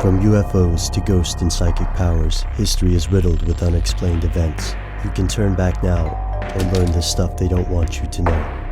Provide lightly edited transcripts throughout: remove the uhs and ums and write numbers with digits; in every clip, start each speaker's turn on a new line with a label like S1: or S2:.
S1: From UFOs to ghost and psychic powers, history is riddled with unexplained events. You can turn back now and learn the stuff they don't want you to know.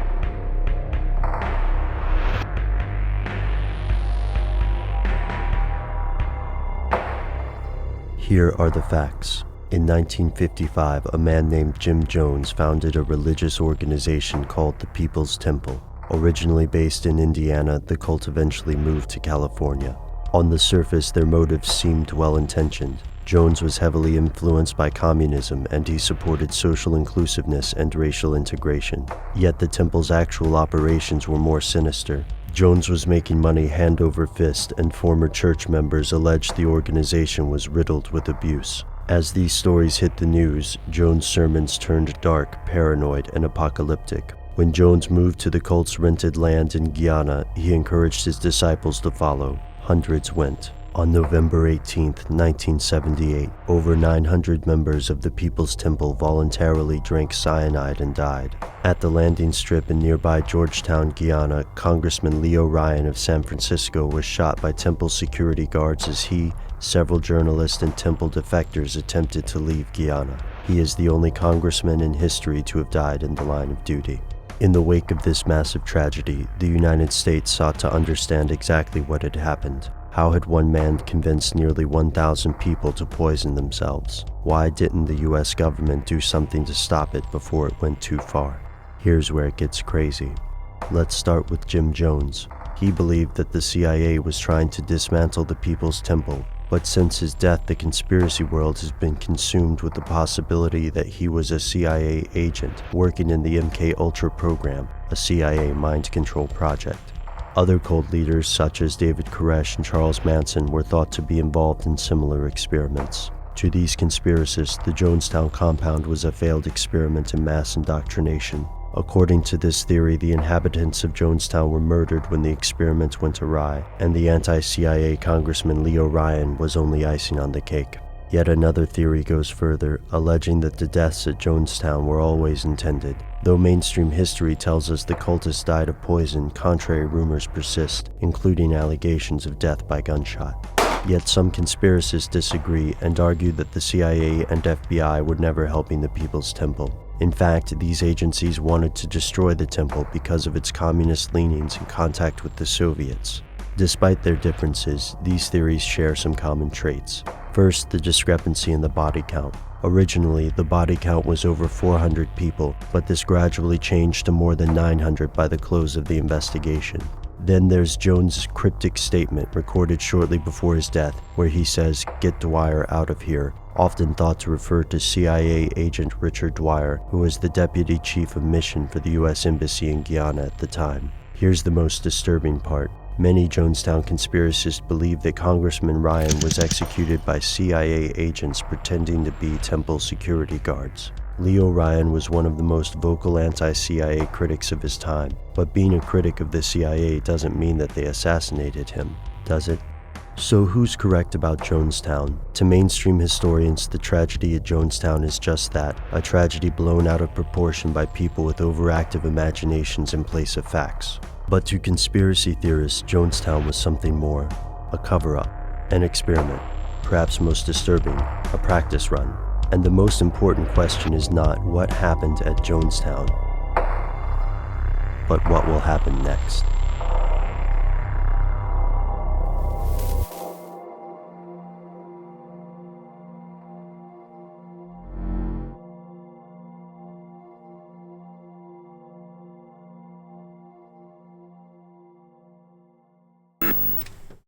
S1: Here are the facts. In 1955, a man named Jim Jones founded a religious organization called the People's Temple. Originally based in Indiana, the cult eventually moved to California. On the surface, their motives seemed well-intentioned. Jones was heavily influenced by communism, and he supported social inclusiveness and racial integration. Yet the temple's actual operations were more sinister. Jones was making money hand over fist, and former church members alleged the organization was riddled with abuse. As these stories hit the news, Jones' sermons turned dark, paranoid, and apocalyptic. When Jones moved to the cult's rented land in Guyana, he encouraged his disciples to follow. Hundreds went. On November 18, 1978, over 900 members of the People's Temple voluntarily drank cyanide and died. At the landing strip in nearby Jonestown, Guyana, Congressman Leo Ryan of San Francisco was shot by Temple security guards as he, several journalists, and Temple defectors attempted to leave Guyana. He is the only congressman in history to have died in the line of duty. In the wake of this massive tragedy, the United States sought to understand exactly what had happened. How had one man convinced nearly 1,000 people to poison themselves? Why didn't the US government do something to stop it before it went too far? Here's where it gets crazy. Let's start with Jim Jones. He believed that the CIA was trying to dismantle the People's Temple, but since his death, the conspiracy world has been consumed with the possibility that he was a CIA agent working in the MKUltra program, a CIA mind control project. Other cult leaders such as David Koresh and Charles Manson were thought to be involved in similar experiments. To these conspiracists, the Jonestown compound was a failed experiment in mass indoctrination. According to this theory, the inhabitants of Jonestown were murdered when the experiment went awry, and the anti-CIA Congressman Leo Ryan was only icing on the cake. Yet another theory goes further, alleging that the deaths at Jonestown were always intended. Though mainstream history tells us the cultists died of poison, contrary rumors persist, including allegations of death by gunshot. Yet some conspiracists disagree and argue that the CIA and FBI were never helping the People's Temple. In fact, these agencies wanted to destroy the temple because of its communist leanings and contact with the Soviets. Despite their differences, these theories share some common traits. First, the discrepancy in the body count. Originally, the body count was over 400 people, but this gradually changed to more than 900 by the close of the investigation. Then there's Jones' cryptic statement recorded shortly before his death, where he says, "Get Dwyer out of here," often thought to refer to CIA agent Richard Dwyer, who was the deputy chief of mission for the US Embassy in Guyana at the time. Here's the most disturbing part. Many Jonestown conspiracists believe that Congressman Ryan was executed by CIA agents pretending to be temple security guards. Leo Ryan was one of the most vocal anti-CIA critics of his time, but being a critic of the CIA doesn't mean that they assassinated him, does it? So who's correct about Jonestown? To mainstream historians, the tragedy at Jonestown is just that, a tragedy blown out of proportion by people with overactive imaginations in place of facts. But to conspiracy theorists, Jonestown was something more. A cover-up, an experiment, perhaps most disturbing, a practice run. And the most important question is not what happened at Jonestown, but what will happen next.